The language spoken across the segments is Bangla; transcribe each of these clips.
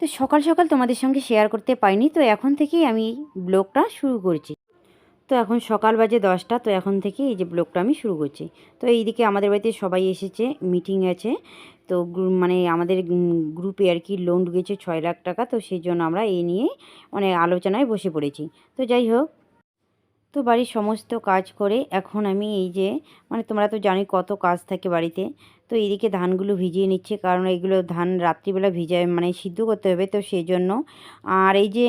তো সকাল সকাল তোমাদের সঙ্গে শেয়ার করতে পারিনি, তো এখন থেকেই আমি ব্লগটা শুরু করছি। তো এখন সকাল বাজে 10টা, তো এখন থেকে এই যে ব্লগটা আমি শুরু করছি। তো এইদিকে আমাদের বাড়িতে সবাই এসেছে, মিটিং আছে। তো মানে আমাদের গ্রুপে আর কি লোন ঢুকেছে 6 লাখ টাকা, তো সেই জন্য আমরা এই নিয়ে অনেক আলোচনায় বসে পড়েছি। তো যাই হোক, তো বাড়ির সমস্ত কাজ করে এখন আমি এই যে মানে তোমরা তো জানোই কত কাজ থাকে বাড়িতে। তো এইদিকে ধানগুলো ভিজিয়ে নিচ্ছে, কারণ এইগুলো ধান রাত্রিবেলা ভিজায় মানে সিদ্ধ করতে হবে, তো সেই জন্য। আর এই যে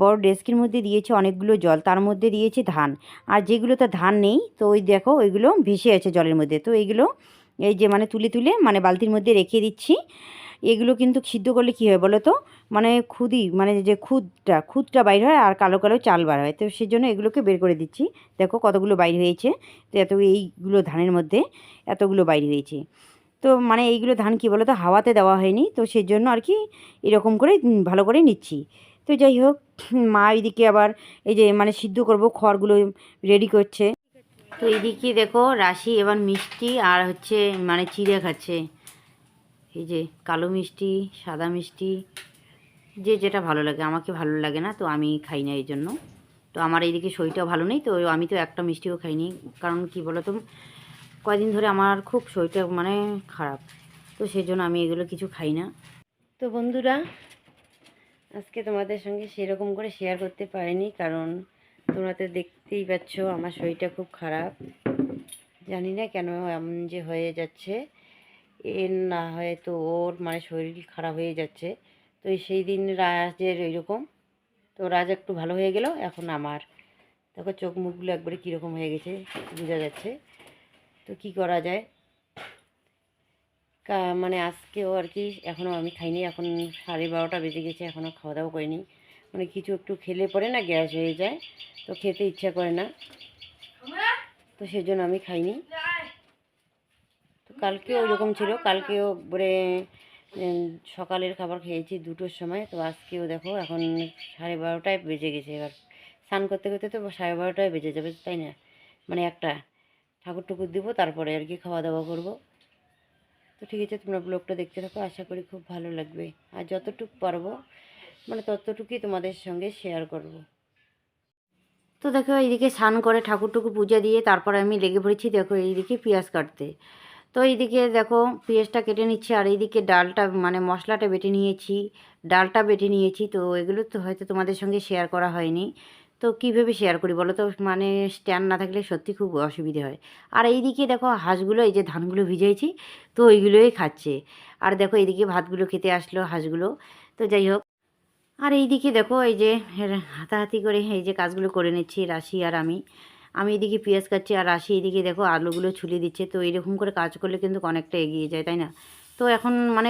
বড় ডেস্কের মধ্যে দিয়েছে অনেকগুলো জল, তার মধ্যে দিয়েছে ধান। আর যেগুলোতে ধান নেই, তো ওই দেখো ওইগুলো ভেসে আছে জলের মধ্যে। তো এইগুলো এই যে মানে তুলে তুলে মানে বালতির মধ্যে রেখে দিচ্ছি। এগুলো কিন্তু সিদ্ধ করলে কী হয় বলো তো, মানে মানে যে খুদটা বাইর হয় আর কালো কালো চাল বার হয়, তো সেই জন্য এগুলোকে বের করে দিচ্ছি। দেখো কতগুলো বাইর হয়েছে। তো এইগুলো ধানের মধ্যে এতগুলো বাইর হয়েছে। তো মানে এইগুলো ধান কী বলো তো, হাওয়াতে দেওয়া হয়নি, তো সেই জন্য আর কি এরকম করে ভালো করে নিচ্ছি। তো যাই হোক, মা এইদিকে আবার এই যে মানে সিদ্ধ করব খড়গুলো রেডি করছে। তো এইদিকে দেখো রাশি এবার মিষ্টি আর হচ্ছে মানে চিড়ে খাচ্ছে। এই যে কালো মিষ্টি, সাদা মিষ্টি, যে যেটা ভালো লাগে। আমাকে ভালো লাগে না, তো আমি খাই না এই জন্য। তো আমার এইদিকে শরীরটাও ভালো নেই, তো আমি তো একটা মিষ্টিও খাইনি। কারণ কি বলো তো, কয়দিন ধরে আমার খুব শরীরটা মানে খারাপ, তো সেই জন্য আমি এগুলো কিছু খাই না। তো বন্ধুরা, আজকে তোমাদের সঙ্গে সেরকম করে শেয়ার করতে পারিনি, কারণ তোমরা তো দেখতেই পাচ্ছ আমার শরীরটা খুব খারাপ। জানি না কেন এমন যে হয়ে যাচ্ছে। এর না হয়তো ওর মানে শরীর খারাপ হয়ে যাচ্ছে। তো সেই দিন রাজের ওইরকম, তো রাজ একটু ভালো হয়ে গেল, এখন আমার দেখো চোখ মুখগুলো একবারে কীরকম হয়ে গেছে বোঝা যাচ্ছে। তো কি করা যায়, মানে আজকেও আর কি এখনও আমি খাইনি। এখন 12:30 বেজে গেছে, এখনও খাওয়া দাওয়া করিনি। মানে কিছু একটু খেলে পরে না গ্যাস হয়ে যায়, তো খেতে ইচ্ছা করে না, তো সেজন্য আমি খাইনি। তো কালকেও ওইরকম ছিল, কালকেও একবারে সকালের খাবার খেয়েছি 2টোর সময়। তো আজকেও দেখো এখন 12:30 বেজে গেছে। এবার স্নান করতে করতে তো 12:30 বেজে যাবে, তাই না? মানে একটা ঠাকুর টুকুর দিব, তারপরে আর কি খাওয়া দাওয়া করব। তো ঠিক আছে, তোমরা ব্লগটা দেখতে থাকো, আশা করি খুব ভালো লাগবে। আর যতটুকু পারবো মানে ততটুকুই তোমাদের সঙ্গে শেয়ার করব। তো দেখো এইদিকে স্নান করে ঠাকুর টুকু পূজা দিয়ে তারপরে আমি লেগে পড়েছি দেখো এইদিকে পেঁয়াজ কাটতে। তো এইদিকে দেখো পেঁয়াজটা কেটে নিচ্ছি, আর এইদিকে ডালটা মানে মশলাটা বেটে নিয়েছি, ডালটা বেটে নিয়েছি। তো এগুলো তো হয়তো তোমাদের সঙ্গে শেয়ার করা হয়নি। তো কীভাবে শেয়ার করি বলো তো, মানে স্ট্যান্ড না থাকলে সত্যি খুব অসুবিধে হয়। আর এইদিকে দেখো হাঁসগুলো এই যে ধানগুলো ভিজাইছি, তো ওইগুলোই খাচ্ছে। আর দেখো এইদিকে ভাতগুলো খেতে আসলো হাঁসগুলো। তো যাই হোক, আর এইদিকে দেখো এই যে হাতাহাতি করে এই যে কাজগুলো করে নিচ্ছি রাশি আর আমি। আমি এদিকে পেঁয়াজ কাটছি আর রাশি এইদিকে দেখো আলুগুলো ছুলে দিচ্ছে। তো এইরকম করে কাজ করলে কিন্তু অনেকটা এগিয়ে যায়, তাই না? তো এখন মানে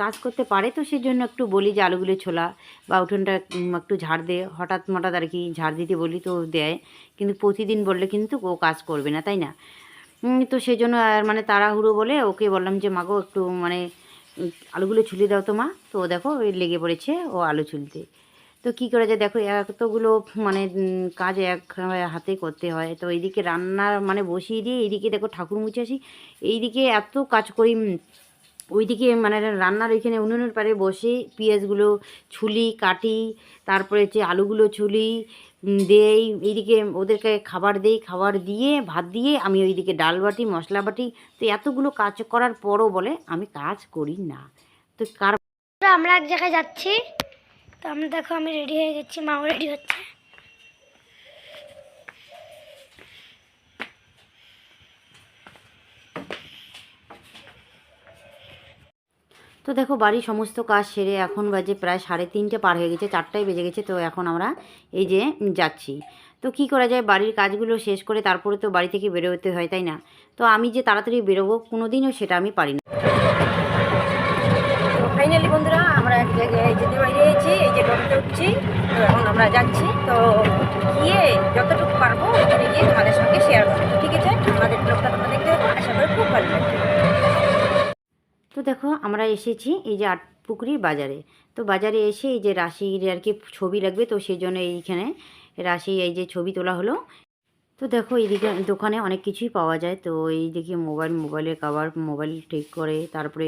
কাজ করতে পারে, তো সেই জন্য একটু বলি যে আলুগুলো ছোলা বা উঠোনটা একটু ঝাড় দে, হঠাৎ মঠাৎ আর কি ঝাড় দিতে বলি তো দেয়। কিন্তু প্রতিদিন বললে কিন্তু ও কাজ করবে না, তাই না? তো সেই জন্য আর মানে তাড়াহুড়ো বলে ওকে বললাম যে মাগো একটু মানে আলুগুলো ছুলে দাও তো মা। তো দেখো ওই লেগে পড়েছে ও আলু ছুলতে। তো কী করা যায় দেখো, এতগুলো মানে কাজ এক হাতে করতে হয়। তো এইদিকে রান্নার মানে বসিয়ে দিয়ে এইদিকে দেখো ঠাকুর মুছে আসি, এইদিকে এত কাজ করি। ওইদিকে মানে রান্নার ওইখানে উনুনের পাড়ে বসে পেঁয়াজগুলো ছুলি কাটি, তারপরে হচ্ছে আলুগুলো ছুলি দেই, এইদিকে ওদেরকে খাবার দেই, খাবার দিয়ে ভাত দিয়ে আমি ওইদিকে ডাল বাটি মশলা বাটি। তো এতগুলো কাজ করার পরও বলে আমি কাজ করি না। তো আমরা এক জায়গায় যাচ্ছি, তো আমরা দেখো আমি রেডি হয়ে গেছি, মাও রেডি হচ্ছে। তো দেখো বাড়ির সমস্ত কাজ সেরে এখন বাজে প্রায় 3:30 পার হয়ে গেছে, 4টাই বেজে গেছে। তো এখন আমরা এই যে যাচ্ছি। তো কি করা যায়, বাড়ির কাজগুলো শেষ করে তারপরে তো বাড়ি থেকে বেরোতে হয়, তাই না? তো আমি যে তাড়াতাড়ি বেরোবো কোনো দিনও সেটা আমি পারি না। তো ফাইনালি বন্ধুরা, আমরা এক জায়গায় যেতে বেরিয়েছি, এই যে টোটোতে উঠছি। তো এখন আমরা যাচ্ছি, তো গিয়ে যতটুকু পারবো ওখানে গিয়ে তোমাদের সঙ্গে শেয়ার করবো। তো ঠিক আছে, আমাদের ব্লগটা তোমরা দেখতে দেখো, আশা করি খুব ভালো লাগবে। তো দেখো আমরা এসেছি এই যে আটপুকুরির বাজারে। তো বাজারে এসে এই যে রাশির আর কি ছবি লাগবে, তো সেই জন্য এইখানে রাশি এই যে ছবি তোলা হলো। তো দেখো এইদিকে দোকানে অনেক কিছুই পাওয়া যায়। তো এইদিকে মোবাইলের কভার, মোবাইল ঠিক করে, তারপরে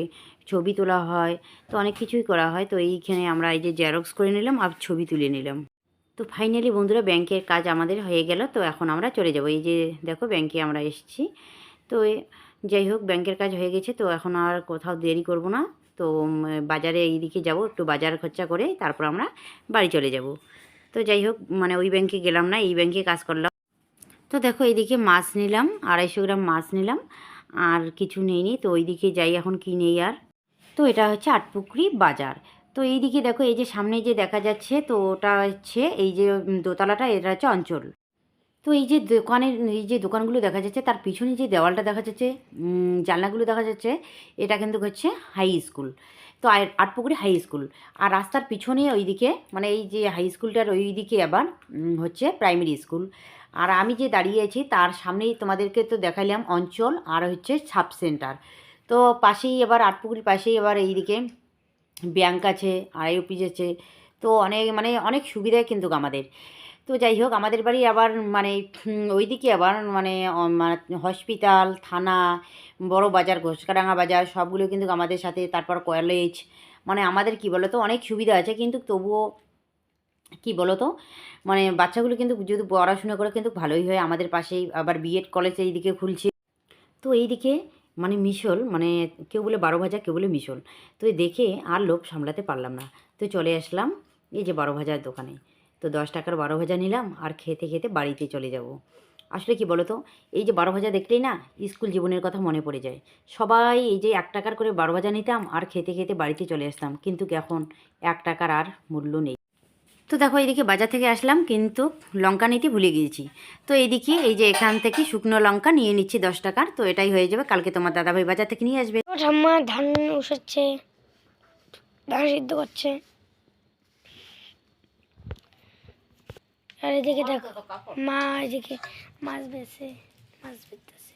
ছবি তোলা হয়, তো অনেক কিছুই করা হয়। তো এইখানে আমরা এই যে জেরক্স করে নিলাম আর ছবি তুলে নিলাম। তো ফাইনালি বন্ধুরা ব্যাংকের কাজ আমাদের হয়ে গেল। তো এখন আমরা চলে যাব। এই যে দেখো ব্যাংকে আমরা এসেছি। তো যাই হোক ব্যাংকের কাজ হয়ে গেছে, তো এখন আর কোথাও দেরি করব না। তো বাজারে এইদিকে যাব, একটু বাজার খরচা করে তারপর আমরা বাড়ি চলে যাব। তো যাই হোক মানে ওই ব্যাংকে গেলাম না, এই ব্যাংকে কাজ করলাম। তো দেখো এইদিকে মাছ নিলাম, 250 গ্রাম মাছ নিলাম, আর কিছু নেইনি। তো ওইদিকে যাই এখন কি নেই আর। তো এটা হচ্ছে আটপুকুরি বাজার। তো এইদিকে দেখো এই যে সামনে যে দেখা যাচ্ছে, তো ওটা হচ্ছে এই যে দোতলাটা, এটা হচ্ছে অঞ্চল। তো এই যে দোকানের, এই যে দোকানগুলো দেখা যাচ্ছে তার পিছনে যে দেওয়ালটা দেখা যাচ্ছে, জানলাগুলো দেখা যাচ্ছে, এটা কিন্তু হচ্ছে হাই স্কুল। তো আটপুকুরি হাই স্কুল। আর রাস্তার পিছনে ওইদিকে মানে এই যে হাই স্কুলটার ওইদিকে আবার হচ্ছে প্রাইমারি স্কুল। আর আমি যে দাঁড়িয়ে আছি তার সামনেই তোমাদেরকে তো দেখাইলাম অঞ্চল আর হচ্ছে সাব সেন্টার। তো পাশেই এবার আটপুকুরির পাশেই এবার এইদিকে ব্যাংক আছে, আই অফিস আছে। তো অনেক মানে অনেক সুবিধাই কিন্তু আমাদের। তো যাই হোক আমাদের বাড়ি আবার মানে ওইদিকে আবার মানে মানে হসপিটাল, থানা, বড় বাজার, ঘোষকাডাঙ্গা বাজার সবগুলো কিন্তু আমাদের সাথে। তারপর কলেজ, মানে আমাদের কি বলো তো অনেক সুবিধা আছে, কিন্তু তবুও কি বলো তো মানে বাচ্চাগুলো কিন্তু যদি পড়াশোনা করে কিন্তু ভালোই হয়। আমাদের পাশেই আবার বিএড কলেজ এইদিকে খুলছে। তো এইদিকে মানে মিশল, মানে কেউ বলে 12 ভাজা, কেউ বলে মিশল। তো এই দেখে আর লোভ সামলাতে পারলাম না, তো চলে আসলাম এই যে 12 ভাজার দোকানে। তো 10 টাকার 12 ভাজা নিলাম আর খেতে খেতে বাড়িতে চলে যাব। আসলে কি বলো তো, এই যে 12 ভাজা দেখলেই না স্কুল জীবনের কথা মনে পড়ে যায়। সবাই এই যে 1 টাকার করে 12 ভাজা নিতাম আর খেতে খেতে বাড়িতে চলে আসতাম, কিন্তু এখন 1 টাকার আর মূল্য নেই। তো দেখো এইদিকে বাজার থেকে আসলাম, কিন্তু লঙ্কা নিতে ভুলে গিয়েছি। তো এইদিকে এই যে এখান থেকে শুকনো লঙ্কা নিয়ে নিচ্ছি 10 টাকার। তো এটাই হয়ে যাবে, কালকে তোমার দাদাভাই বাজার থেকে নিয়ে আসবে। ও ঠাম্মা ধান উসাচ্ছে, ধান সিদ্ধ করছে। আর এদিকে দেখো মা এদিকে মাছ বেছে, মাছ বেচতেছে।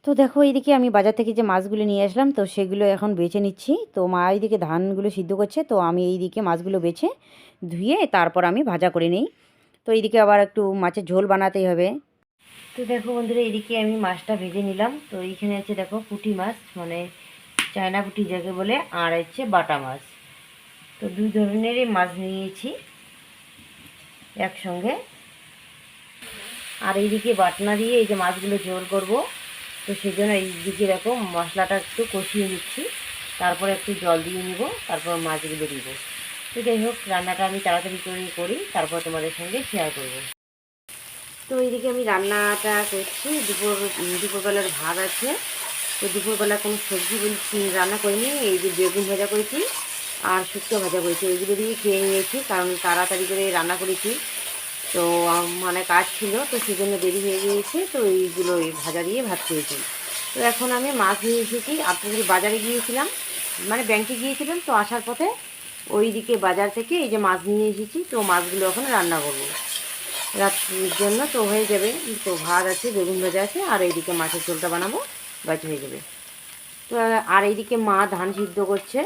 তো দেখো এইদিকে আমি বাজার থেকে যে মাছগুলো নিয়ে আসলাম, তো সেগুলো এখন বেছে নিচ্ছি। তো মা এইদিকে ধানগুলো সিদ্ধ করছে, তো আমি এইদিকে মাছগুলো বেছে ধুয়ে তারপর আমি ভাজা করে নিই। তো এইদিকে আবার একটু মাছের ঝোল বানাতেই হবে। তো দেখো বন্ধুরা এইদিকে আমি মাছটা ভেজে নিলাম। তো এইখানে আছে দেখো পুঁটি মাছ, মানে চায়না পুঁটি যাকে বলে, আর হচ্ছে বাটা মাছ। তো দুই ধরনেরই মাছ নিয়েছি একসঙ্গে। আর এইদিকে বাটনা দিয়ে এই যে মাছগুলো ঝোল করব। তো সেই জন্য এইদিকে দেখো মশলাটা একটু কষিয়ে নিচ্ছি, তারপরে একটু জল দিয়ে নিব, তারপর মাছগুলো দিব। তো যাই হোক রান্নাটা আমি তাড়াতাড়ি করে করি, তারপর তোমাদের সঙ্গে শেয়ার করব। তো এইদিকে আমি রান্নাটা করছি, দুপুরবেলার ভাত আছে। তো দুপুরবেলা কোনো সবজি বলছি রান্না করিনি, এই যে বেগুন ভাজা করেছি আর শুক্তো ভাজা করেছি, এইগুলো দিয়ে খেয়ে নিয়েছি, কারণ তাড়াতাড়ি করে রান্না করেছি। তো মানে কাজ ছিল, তো সেজন্য দেরি হয়ে গিয়েছে। তো এইগুলো এই ভাজা দিয়ে ভাত খেয়েছি। তো এখন আমি মাছ নিয়ে এসেছি। আপনাদের বাজারে গিয়েছিলাম, মানে ব্যাংকে গিয়েছিলাম, তো আসার পথে ওইদিকে বাজার থেকে এই যে মাছ নিয়ে এসেছি। তো মাছগুলো এখন রান্না করবো রাত্রির জন্য, তো হয়ে যাবে। তো ভাত আছে, বেগুন ভাজা আছে, আর এইদিকে মাছের ঝোলটা বানাবো, বাজ হয়ে যাবে। তো আর এইদিকে মা ধান সিদ্ধ করছে।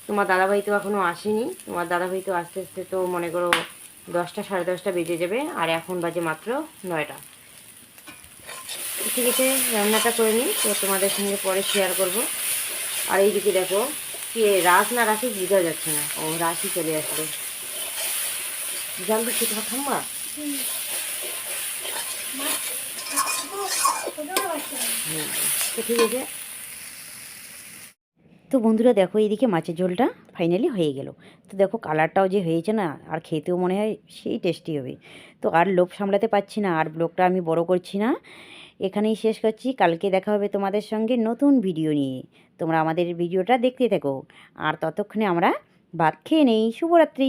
তোমার দাদাভাই তো এখনও আসেনি, তোমার দাদাভাই তো আস্তে আস্তে তো মনে করো 10টা সাড়ে 10টা বেজে যাবে, আর এখন বাজে মাত্র 9টা। ঠিক আছে রান্নাটা করে নিই, তো তোমাদের সঙ্গে পরে শেয়ার করব। আর এইদিকে দেখো কে রাস না রাশি বোঝা যাচ্ছে না, ও রাশি চলে আসলো। জাল দিচ্ছি তোমার ঠাম্মা। তো ঠিক আছে। তো বন্ধুরা দেখো এইদিকে মাছের ঝোলটা ফাইনালি হয়ে গেল। তো দেখো কালারটাও যে হয়েছে না, আর খেতেও মনে হয় সেই টেস্টি হবে। তো আর লোভ সামলাতে পারছি না, আর ব্লগটা আমি বড় করছি না, এখানেই শেষ করছি। কালকে দেখা হবে তোমাদের সঙ্গে নতুন ভিডিও নিয়ে। তোমরা আমাদের ভিডিওটা দেখতে থাকো, আর ততক্ষণে আমরা ভাত খেয়ে নেই। শুভরাত্রি।